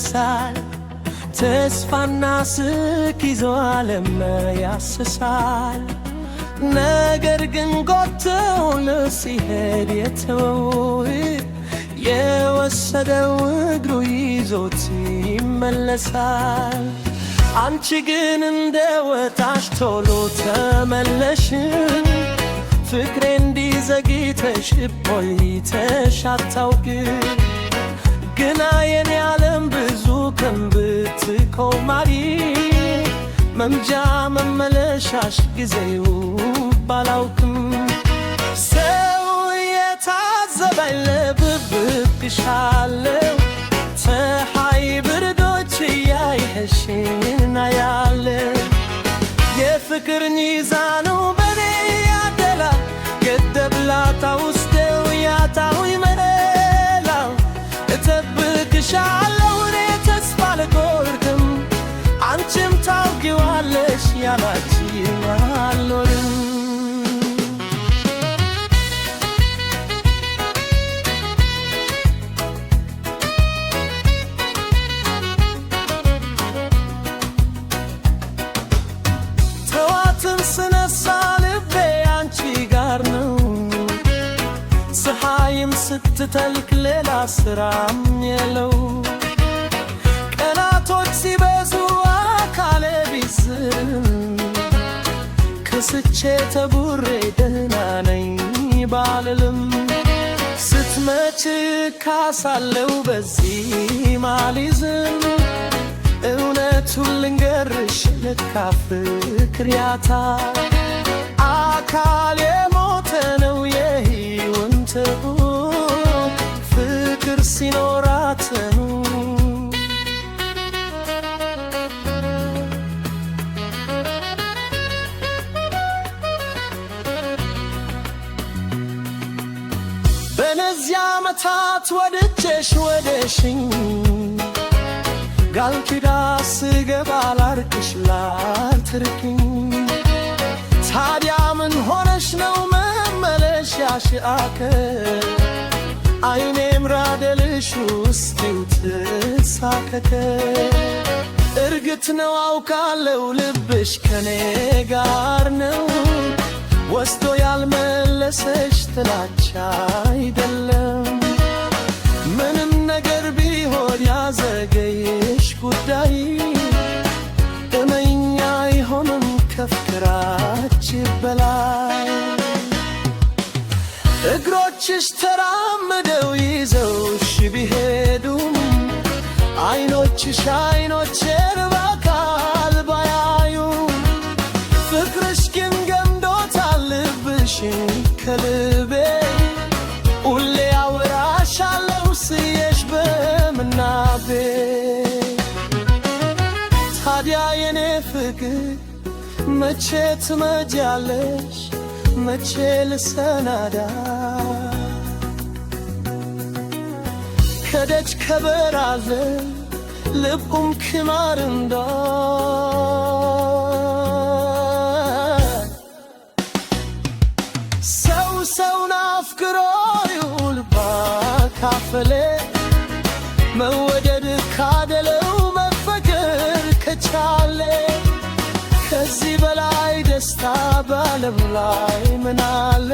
ይመለሳል። ተስፋና ስክ ይዞ ዓለም ያስሳል። ነገር ግን ጎትቶን ሲሄድ የተወው የወሰደው እግሩ ይዞት ይመለሳል። አንቺ ግን እንደ ወጣሽ ቶሎ ተመለሽ፣ ፍቅሬ እንዲዘግይተሽ ቆይተሽ አታውቂ። ግና የኔ ዓለም ብዙ ከምብትቆማሪ መምጃ መመለሻሽ ጊዜው ባላውቅም ሰው የታዘበኝ ልብብቅሻለሁ ፀሐይ ብርዶች እያየሽን አያለሁ የፍቅር ሚዛኑ በኔ ያደላ ገደብ ላታ ውስጤው ያጣሁኝ መላው እጠብቅሻለሁ እኔ ተስፋ አልቆርጥም አንቺም ታውቂዋለሽ ያላንቺ አልኖርም። ጠዋትን ስነሳ ልቤ አንቺ ጋር ነው፣ ፀሐይም ስትጠልቅ ሌላ ስራም የለው። ቀናቶች ሲበዙ አካሌ ቢዝም ከስቼ ተቡሬ ደህና ነኝ ባልልም ስትመጪ ካሳለው በዚህ ማሊዝም እውነቱን ልንገርሽ ለካ ፍቅር ያታ አካል የሞተ ነው የሕይወት ፍቅር ሲኖራት ነው። በነዚያ ዓመታት ወድጄሽ ወደሽኝ ቃል ኪዳን ስገባ ላርቅሽ ላትርቂኝ ታዲያ ምን ሆነሽ ነው መመለሻሽ አከል አይኔም ራደልሽ ውስጤው ተሳከከ። እርግጥ ነው አውቃለው ልብሽ ከኔ ጋር ነው ወስዶ ያልመለሰሽ ጥላቻ አይደለም። ምንም ነገር ቢሆን ያዘገየሽ ጉዳይ እመኛ አይሆንም ከፍቅራችን በላይ። እግሮችሽ ተራምደው ይዘውሽ ቢሄዱም አይኖችሽ አይኖቼን በአካል ባያዩም ፍቅርሽ ግን ገምዶታል ልብሽን ከልቤ ሁሌ አወራሻለሁ ስየሽ በምናቤ። ታዲያ የኔ ፍቅር መቼ ትመጃለሽ መቼ ልሰናዳ ከደጅ ከበራዘ ልቡም ክማር እንዳ ሰውን አፍቅሮ ይውል ባካፈለ መወደድ ካደለው መፈቀር ከቻለ ከዚህ በላይ ደስታ በዓለም ላይ ምን አለ?